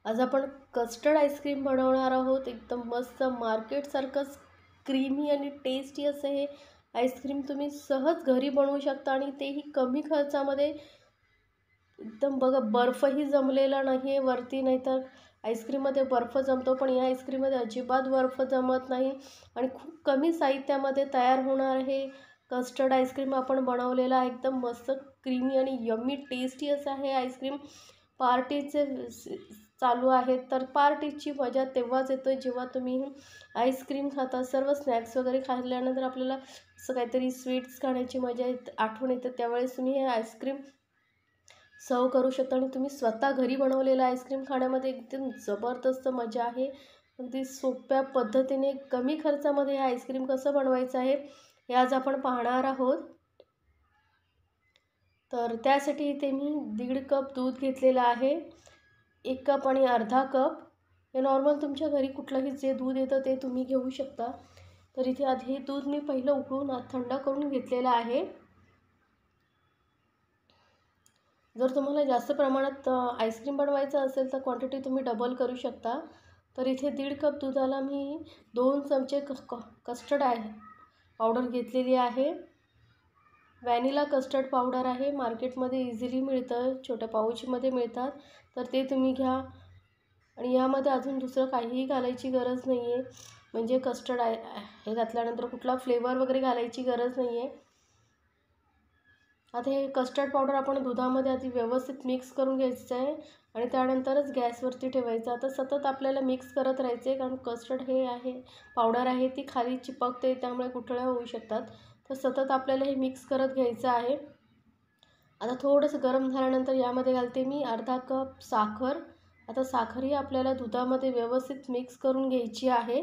आज आपण custard ice cream बनवणार आहोत। एकदम मस्त मार्केटसारखंच क्रीमी आणि टेस्टी असं हे आईस्क्रीम तुम्ही सहज घरी बनवू शकता आणि तेही कमी खर्चामध्ये। एकदम बघा, बर्फही जमलेला नाही आहे वरती, नाहीतर आईस्क्रीममध्ये बर्फ जमतो, पण या आईस्क्रीममध्ये अजिबात बर्फ जमत नाही आणि खूप कमी साहित्यामध्ये तयार होणार हे कस्टर्ड आईस्क्रीम आपण बनवलेला आहे। एकदम मस्त क्रीमी आणि यम्मी टेस्टी असं हे आईस्क्रीम। पार्टीचे चालू आहेत तर पार्टीची मजा तेव्हाच येते जेव्हा तुम्ही आईस्क्रीम खाता। सर्व स्नॅक्स वगैरे खाल्ल्यानंतर आपल्याला असं काहीतरी स्वीट्स खाण्याची मजा येते, आठवण येते, त्यावेळेस तुम्ही हे आईस्क्रीम सर्व करू शकता आणि तुम्ही स्वतः घरी बनवलेला आईस्क्रीम खाण्यामध्ये एकदम जबरदस्त मजा आहे। अगदी सोप्या पद्धतीने कमी खर्चामध्ये हे आईस्क्रीम कसं बनवायचं आहे हे आज आपण पाहणार आहोत। तर त्यासाठी इथे मी 1.5 कप दूध घेतलेला आहे, 1 कप आणि अर्धा कप। हे नॉर्मल तुमच्या घरी कुठलंही जे दूध येतं ते तुम्ही घेऊ शकता। तर इथे आधी दूध मी पहिलं उकळून थंड करून घेतलेलं आहे। जर तुम्हाला जास्त प्रमाणात आईस्क्रीम बनवायचं असेल तर क्वांटिटी तुम्ही डबल करू शकता। तर इथे 1.5 कप दुधाला मी 2 चमचे कस्टर्ड पावडर घेतलेली आहे। व्हॅनिला कस्टर्ड पावडर आहे, मार्केटमध्ये इझिली मिळतं, छोट्या पाऊचमध्ये मिळतात, तर ते तुम्ही घ्या। आणि यामध्ये अजून दुसरं काहीही घालायची गरज नाही आहे, म्हणजे कस्टर्ड हे घातल्यानंतर कुठला फ्लेवर वगैरे घालायची गरज नाही आहे। आता हे कस्टर्ड पावडर आपण दुधामध्ये आधी व्यवस्थित मिक्स करून घ्यायचं आहे आणि त्यानंतरच गॅसवरती ठेवायचं। आता सतत आपल्याला मिक्स करत राहायचं आहे, कारण कस्टर्ड हे आहे पावडर आहे ती खाली चिपकते, त्यामुळे गुठळ्या होऊ शकतात। तर सतत आपल्याला हे मिक्स करत घ्यायचं आहे। आता थोडंसं गरम झाल्यानंतर यामध्ये घालते मी अर्धा कप साखर। आता साखरही आपल्याला दुधामध्ये व्यवस्थित मिक्स करून घ्यायची आहे।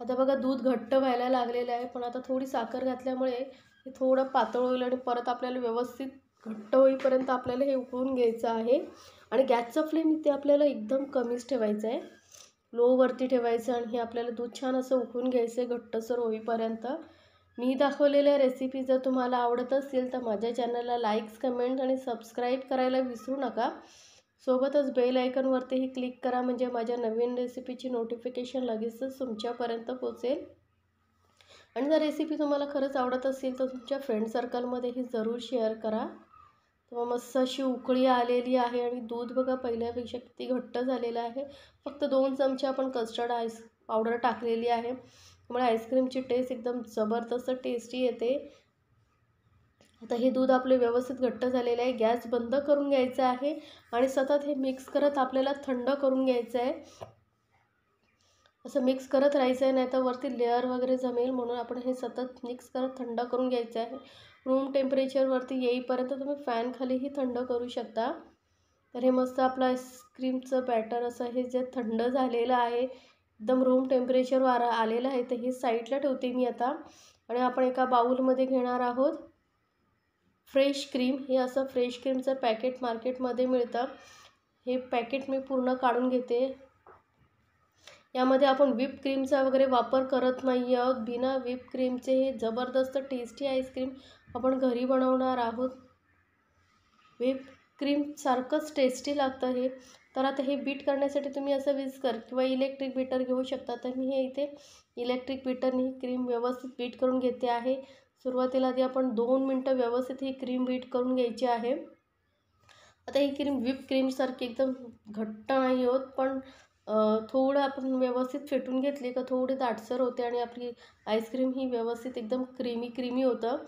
आता बघा, दूध घट्ट व्हायला लागलेलं आहे, पण आता थोडी साखर घातल्यामुळे हे थोडं पातळ होईल आणि परत आपल्याला व्यवस्थित घट्ट होईपर्यंत आपल्याला हे उकळून घ्यायचं आहे। आणि गॅसचं फ्लेम इथे आपल्याला एकदम कमीच ठेवायचं आहे, लोवरती ठेवायचं आणि हे आपल्याला दूध छान असं उकळून घ्यायचं आहे घट्टसर होईपर्यंत। मी दाखवलेल्या रेसिपी जर तुम्हाला आवडत असतील तर माझ्या चॅनलला लाईक्स, कमेंट आणि सबस्क्राईब करायला विसरू नका। सोबतच बेल आयकॉनवरतीही क्लिक करा, म्हणजे माझ्या नवीन रेसिपीची नोटिफिकेशन लगेचच तुमच्यापर्यंत पोहोचेल। आणि जर रेसिपी तुम्हाला खरंच आवडत असेल तर तुमच्या फ्रेंड सर्कलमध्येही जरूर शेअर करा। तेव्हा मस्त अशी उकळी आलेली आहे आणि दूध बघा पहिल्यापेक्षा किती घट्ट झालेलं आहे। फक्त 2 चमचे आपण कस्टर्ड पावडर टाकलेली आहे, त्यामुळे आईस्क्रीमची टेस्ट एकदम जबरदस्त टेस्टी येते। आता हे दूध आपले व्यवस्थित घट्ट झालेलं आहे, गॅस बंद करून घ्यायचा आहे आणि सतत हे मिक्स करत आपल्याला थंड करून घ्यायचं आहे। असं मिक्स करत राहायचं आहे, नाही तर वरती लेअर वगैरे जमेल, म्हणून आपण हे सतत मिक्स करत थंड करून घ्यायचं आहे। रूम टेम्परेचरवरती येईपर्यंत तुम्ही फॅन खालीही थंड करू शकता। तर हे मस्त आपलं आईस्क्रीमचं बॅटर असं हे जे थंड झालेलं आहे, एकदम रूम टेम्परेचरवर आलेलं आहे, तर हे साईडला ठेवते मी आता। आणि आपण एका बाउलमध्ये घेणार आहोत फ्रेश क्रीम। हे असं फ्रेश क्रीमचं पॅकेट मार्केटमध्ये मिळतं, हे पॅकेट मी पूर्ण काढून घेते। यामध्ये आपण व्हिप क्रीमचा वगैरे वापर करत नाही आहोत, बिना व्हिप क्रीमचे हे जबरदस्त टेस्टी आईस्क्रीम आपण घरी बनवणार आहोत। व्हिप क्रीमसारखंच टेस्टी लागतं हे। तर आता हे बीट करण्यासाठी तुम्ही असं विस्कर किंवा इलेक्ट्रिक बीटर घेऊ शकता। तर मी हे इथे इलेक्ट्रिक बीटरने ही क्रीम व्यवस्थित बीट करून घेते आहे। सुरुवातीला आधी आपण 2 मिनटं व्यवस्थित ही क्रीम बीट करून घ्यायची आहे। आता ही क्रीम व्हिप क्रीमसारखी एकदम घट्ट नाही होत, पण थोडं आपण व्यवस्थित फेटून घेतली का थोडी दाटसर होते आणि आपली आईस्क्रीम ही व्यवस्थित एकदम क्रीमी होतं।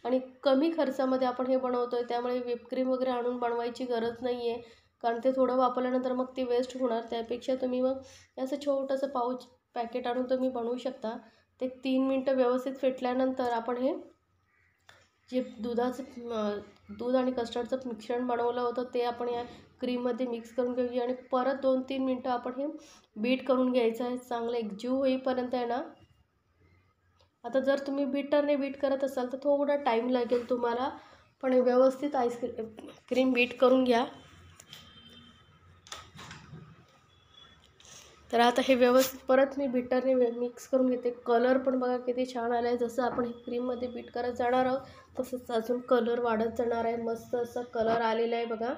आणि कमी खर्चामध्ये आपण हे बनवतो आहे, त्यामुळे व्हिप क्रीम वगैरे आणून बनवायची गरज नाही आहे, कारण ते थोडं वापरल्यानंतर मग ते वेस्ट होणार। त्यापेक्षा तुम्ही मग असं छोटंसं पाऊच पॅकेट आणून तुम्ही बनवू शकता। ते 3 मिनटं व्यवस्थित फेटल्यानंतर आपण हे जे दूध आणि कस्टर्डचं मिश्रण बनवलं होतं ते आपण या क्रीममध्ये मिक्स करून घेऊया आणि परत 2-3 मिनटं आपण हे बीट करून घ्यायचं आहे, चांगलं एकजीव होईपर्यंत आहे ना। आता जर तुम्ही बीटरने बीट करत असाल तर थोडा टाईम लागेल तुम्हाला, पण हे व्यवस्थित क्रीम बीट करून घ्या। तर आता हे व्यवस्थित परत मी बीटरने मिक्स करून घेते। कलर पण बघा किती छान आला आहे, जसं आपण हे क्रीममध्ये बीट करत जाणार आहोत तसंच अजून कलर वाढत जाणार आहे। मस्त असा कलर आलेला आहे बघा।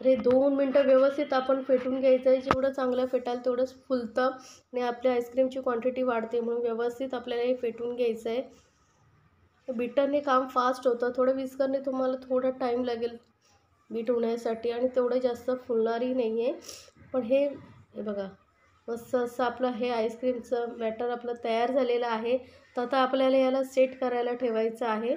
तर हे 2 मिनटं व्यवस्थित आपण फेटून घ्यायचं आहे. जेवढं चांगलं फेटाल तेवढंच फुलतं आणि आपल्या आईस्क्रीमची क्वांटिटी वाढते. म्हणून व्यवस्थित आपल्याला हे फेटून घ्यायचं आहे. बीटरने काम फास्ट होतं. थोडं विस्करने तुम्हाला थोडा टाईम लागेल बीट होण्यासाठी आणि तेवढं जास्त फुलणारही नाही आहे. पण हे बघा मस्त असं आपलं हे आईस्क्रीमचं बॅटर आपलं तयार झालेलं आहे. तर आता आपल्याला याला सेट करायला ठेवायचं आहे.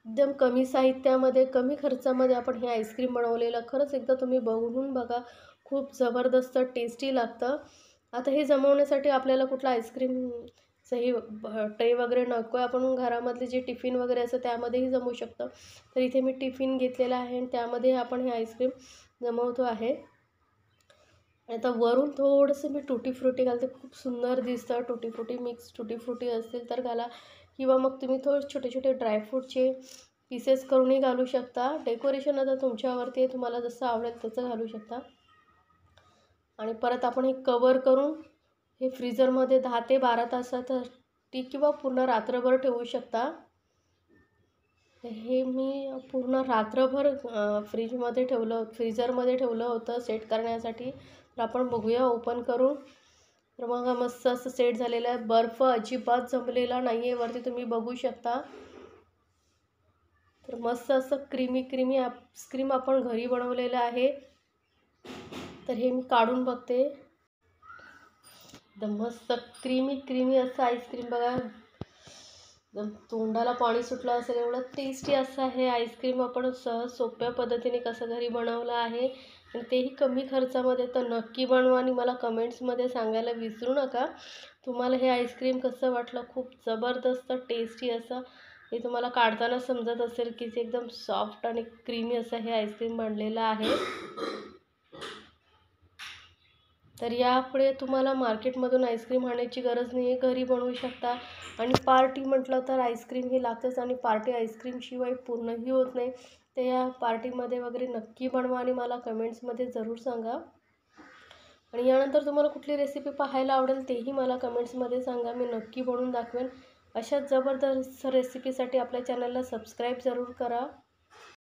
एकदम कमी साहित्यामध्ये कमी खर्चामध्ये आपण हे आईस्क्रीम बनवलेलं खरंच एकदा तुम्ही बघून बघा. खूप जबरदस्त टेस्टी लागतं. आता हे जमवण्यासाठी आपल्याला कुठला आईस्क्रीमचं हे ट्रे वगैरे नको आहे. आपण घरामधले जे टिफिन वगैरे असतं त्यामध्येही जमवू शकतं. तर इथे मी टिफिन घेतलेला आहे आणि त्यामध्ये आपण हे आईस्क्रीम जमवतो आहे. आता वरून थोडंसं मी टुटी फ्रुटी घालते. खूप सुंदर दिसतं. टुटी फ्रुटी मिक्स टुटी फ्रुटी असतील तर घाला किंवा मग तुम्ही थोडे छोटे छोटे ड्रायफ्रूटचे पीसेस करूनही घालू शकता. डेकोरेशन आता तुमच्यावरती आहे. तुम्हाला जसं आवडेल तसं घालू शकता. आणि परत आपण हे कवर करून हे फ्रीजरमध्ये 10 ते 12 तासासाठी किंवा पूर्ण रात्रभर ठेवू शकता. हे मी पूर्ण रात्रभर फ्रीजरमध्ये ठेवलं होतं सेट करण्यासाठी. तर आपण बघूया ओपन करून. तर मग मस्त असं सेट झालेलं आहे. बर्फ अजिबात जमलेला नाही आहे. वरती तुम्ही बघू शकता. तर मस्त असं क्रीमी आईस्क्रीम आपण घरी बनवलेलं आहे. तर हे मी काढून बघते. एकदम मस्त क्रीमी असं आईस्क्रीम बघा. एकदम तोंडाला पाणी सुटलं असेल एवढं टेस्टी असं हे आईस्क्रीम आपण सहज सोप्या पद्धतीने कसं घरी बनवलं आहे आणि तेही कमी खर्चामध्ये. तर नक्की बनवा आणि मला कमेंट्समध्ये सांगायला विसरू नका तुम्हाला हे आईस्क्रीम कसं वाटलं. खूप जबरदस्त टेस्टी असं हे तुम्हाला काढताना समजत असेल की ते एकदम सॉफ्ट आणि क्रीमी असं हे आईस्क्रीम बनलेलं आहे. तर यापुढे तुम्हाला मार्केटमधून आईस्क्रीम आणायची गरज नाही आहे. घरी बनवू शकता. आणि पार्टी म्हटलं तर आईस्क्रीम हे लागतंच आणि पार्टी आईस्क्रीमशिवाय पूर्णही होत नाही. तर या पार्टीमध्ये वगैरे नक्की बनवा आणि मला कमेंट्समध्ये जरूर सांगा. आणि यानंतर तुम्हाला कुठली रेसिपी पाहायला आवडेल तेही मला कमेंट्समध्ये सांगा. मी नक्की बनवून दाखवेन. अशाच जबरदस्त रेसिपीसाठी आपल्या चॅनलला सबस्क्राईब जरूर करा.